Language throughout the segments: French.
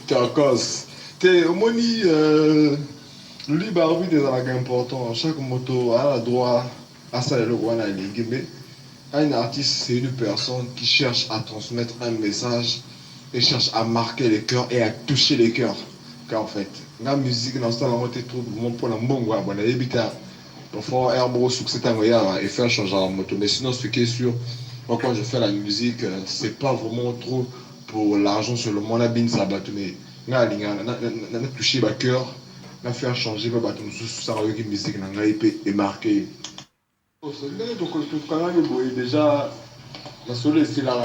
Turcos. T'es au moni, le libre arbitre est important. Chaque moto a le droit à ça, le roi mais un artiste, c'est une personne qui cherche à transmettre un message et cherche à marquer les cœurs et à toucher les cœurs. Car en fait, la musique, dans ce temps-là, on trouve mon pour la bongo, on a évité. Parfois, herbe succès et faire changer la moto. Mais sinon, ce qui est sûr, moi, quand je fais la musique, c'est pas vraiment trop pour l'argent sur le monde. On a ça bateau, mais on a touché le cœur, on a fait changer le bateau, ça a eu musique, on a et marqué. Déjà, la soleil c'est là,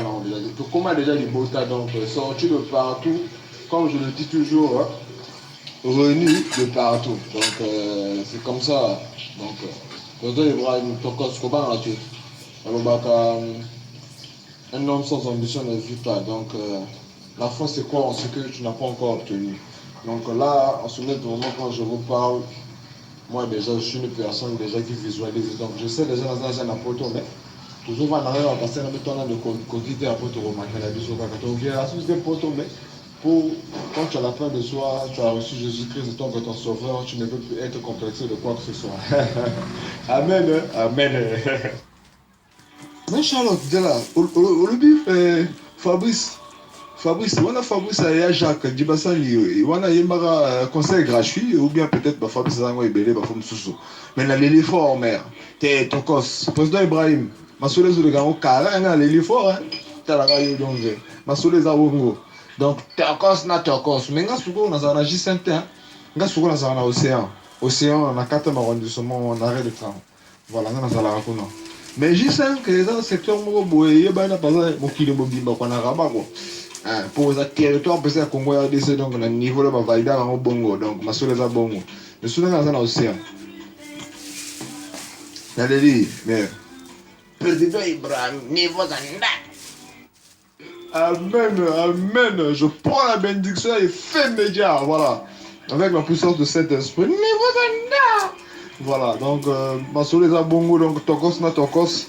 comment déjà les botas donc sorti de partout, comme je le dis toujours, hein, revenu de partout. Donc c'est comme ça. Donc, Ibrahim Tokos Koban là-dessus. Un homme sans ambition ne vit pas. Donc la force c'est quoi en ce que tu n'as pas encore obtenu. Donc là, en ce moment quand je vous parle, moi déjà je suis une personne déjà qui visualise. Donc je sais déjà dans un apôtre, mais toujours on arrive à passer dans le temps de coquiller apôtre remarquer la vie sur la catégorie. Il y a la source des poteaux, mais pour, quand tu as la fin de soi, tu as reçu Jésus-Christ en tant que ton sauveur, tu ne peux plus être complexé de quoi que ce soit. Amen. Amen. Mais Charlotte, dis là, au début, Fabrice, on a Fabrice et Jacques, Djibassali, on a un conseil gratuit, ou bien peut-être Fabrice Zango et Bélé, Soussou. Mais là, l'effort, mère, t'es ton cos, président Ibrahim, ma soleil de Garo, Kala, l'effort, hein, t'as la radio donc, ma soleil Zabongo. Donc, Turcos na Turcos, mais nga suko na zana J5, nga suko na zana Océan. Océan, na 4e arrondissement, on arrête de tram. Voilà, nga na zana Rakuna. Mais J5, dans le secteur moko boye, yeba na paza mokili mobimba kwa na Rabako. Pour le territoire, peut être Congo RDC, donc na niveau de ma valida en bongo, donc ma soleil za bongo. Le soudan na zana Océan. Naleli, mais président Ibrahim, niveau zanda. Amen, amen. Je prends la bénédiction et fais média, voilà. Avec la puissance de cet esprit. Voilà, donc, Masole Zabongo, donc, Tokos na Tokos.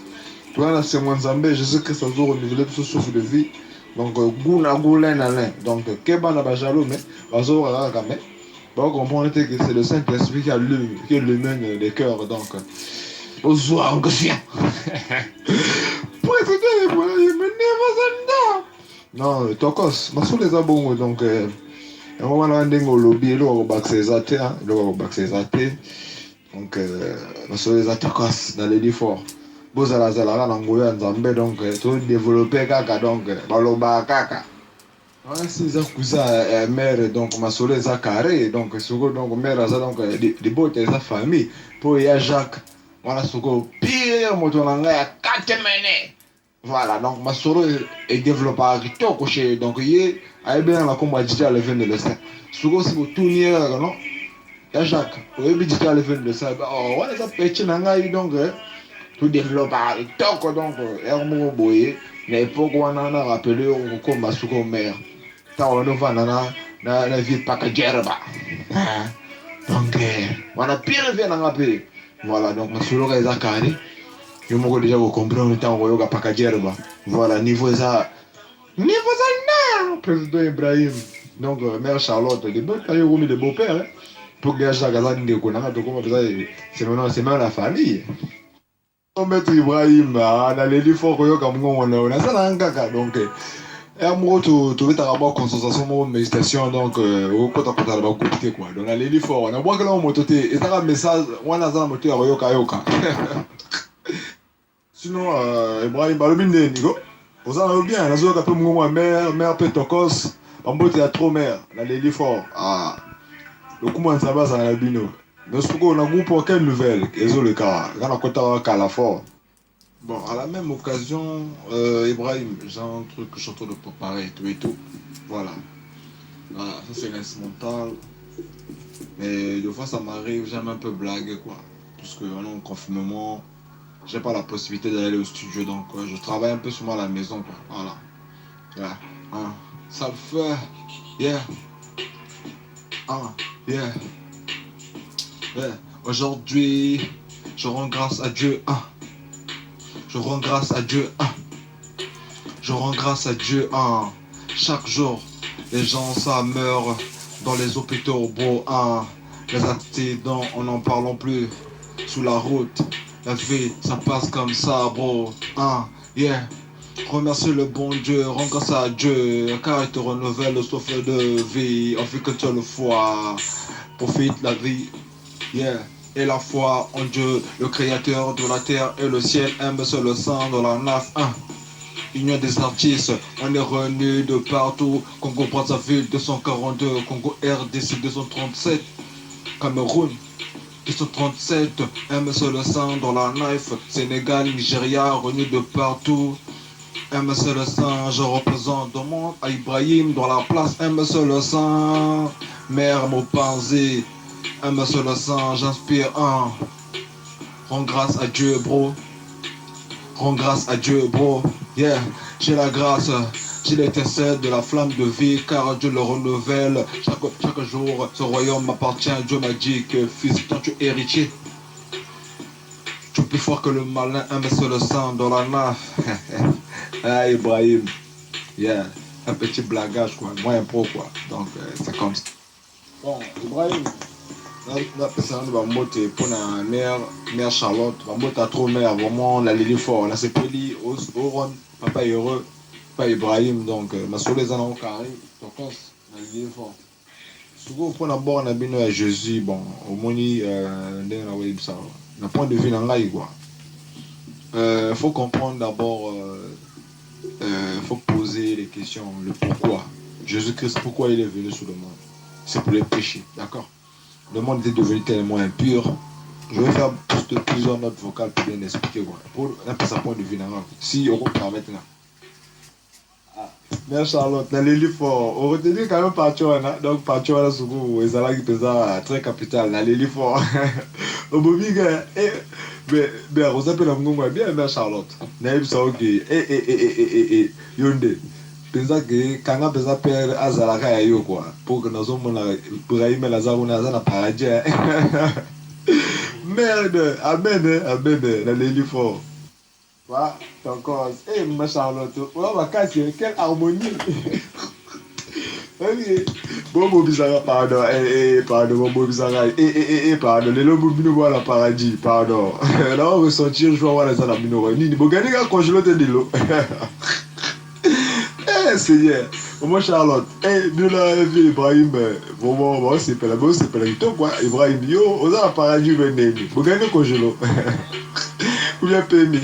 Tu vois, c'est mon Zambé, Jésus-Christ a renouvelé ce souffle de vie. Donc, Gouna Goulen Alain. Donc, Keba na Bajalo, mais, Bazo Ragame. Donc, on comprend que c'est le Saint-Esprit qui illumine les cœurs. Donc, au soir, on confie. Président Ibrahim, non, Tokos, Masole Zabongo, donc, un moment là, on a lobby, là, on va baxer les athées, là, on va baxer les athées. Donc, Masole Zatokos, dans les efforts. Bozala Zala, l'angoya, Nzambe, donc, tout développé, kaka, donc, baloba, kaka. Si ça cousin mère donc Masole Zakare donc sogo donc mère ça donc des beaux tes famille pour y a Jacques voilà sogo pire moto nanga ya 4 mené voilà donc Masole est développé à Rito coché donc y a bien la combat digital le 22 de ça sogo si vous tourner non ya Jacques au digital le 22 de ça oh voilà ça petit nanga donc tout développé à Rito donc hermo boye mais pourquoi on a rappelé au comme Masuko mère on va na vie pas que gerba donc on a pire vie na ngapi voilà donc masolo ka zakari yo moko déjà vous comprendre le temps ko pas que gerba voilà niveau ça na président Ibrahim donc mère Charlotte de bon taille comme de beau père pour que ça gaza ndeko na to comme ça c'est même la famille maître Ibrahim na les fort ko yo ka mungo na ça na ngaka donc et moi, tu veux avoir concentration, méditation, donc, au côté de la côté, quoi. Donc, aller les fort. On a beau que l'on motote, et ça, un message, on a un moteur à yoka yoka. Sinon, Ibrahim, balobine, Nigo. Vous en avez bien, la zone peu moi, mère, pétocos, en beau théâtre, mère, l'aller les fort. Ah, le coup, ça va, ça a bino. Mais ce qu'on a groupe pour quelle nouvelle, et zo le cas, quand on a côté à la fort. Bon, à la même occasion, Ibrahim, j'ai un truc que je suis en train de préparer, tout et tout. Voilà. Voilà, ça c'est l'instrumental. Mais des fois ça m'arrive, j'aime un peu blaguer quoi. Parce que on est en confinement, j'ai pas la possibilité d'aller au studio, donc je travaille un peu sur moi à la maison quoi. Voilà. Yeah. Hein. Ça le fait. Yeah. Ah, yeah. Yeah. Aujourd'hui, je rends grâce à Dieu. Ah. Je rends grâce à Dieu. Je rends grâce à Dieu chaque jour. Les gens, ça meurt dans les hôpitaux, bro, hein. Les accidents, on n'en parlons plus. Sous la route, la vie, ça passe comme ça, bro, hein, yeah. Remercie le bon Dieu, rends grâce à Dieu, car il te renouvelle le souffle de vie. On fait que tu le foi, profite la vie, yeah. Et la foi en Dieu, le créateur de la terre et le ciel, aime le sang dans la naf, hein. Union des artistes, on est revenu de partout. Congo Brazzaville 242, Congo RDC 237, Cameroun 237, MS le sang dans la knife, Sénégal, Nigeria, revenu de partout. MS le sang, je représente le monde, à Ibrahim dans la place, MS le sang, Mère Mopanzi, MS le sang, j'inspire un. Rends grâce à Dieu, bro. Rends grâce à Dieu, bro. Yeah, j'ai la grâce, j'ai l'étincelle de la flamme de vie, car Dieu le renouvelle. Chaque jour, ce royaume m'appartient. Dieu m'a dit que fils, quand tu es héritier, tu es plus fort que le malin, un sur le sang dans la naf. Ah, Ibrahim. Yeah, un petit blagage, quoi. Moins pro, quoi. Donc, c'est comme ça. Bon, Ibrahim. La personne va monter pour la mère Charlotte, va monter à trop mère, vraiment la Lily fort. Là c'est Peli, Oron, papa est heureux, papa Ibrahim, donc ma soeur les anneaux carrés, donc la Lily fort. Souvent pour d'abord on a bien à Jésus, bon, au moni, n'a point de vue dans l'aïe quoi. Faut comprendre d'abord, faut poser les questions, le pourquoi. Jésus-Christ, pourquoi il est venu sur le monde? C'est pour les péchés, d'accord? Le monde était devenu tellement impur. Je vais faire plusieurs notes vocales pour bien expliquer quoi. Pour un peu sa point de vue. Si on peut permettre là. Ah. Merci Charlotte. Dans les livres, on retenait quand même Pacho. Donc Pacho là, souvent, ils allaient qui très capital. Dans les livres. Au bout mais on s'appelle un moment bien, mais Charlotte. Naïf ça ok. Yonde. Pensa que quand on pensa père azalaka ya yo quoi pour que nous omona Ibrahim Lazaro na za na paradis merde amen dans les livres voilà donc ma Charlotte on va casser quelle harmonie ok Bobo bizarre pardon pardon Bobo bizarre pardon les lobes bino voilà paradis pardon là on ressentir je vois voilà ça la bino ni bogani ka congeler de l'eau. Seigneur, moi Charlotte, nous la vie Ibrahim, bon, c'est pas la bonne, c'est pas la toi quoi, Ibrahim, yo, on a un paradis venu, vous gagnez congélo, ou bien permis.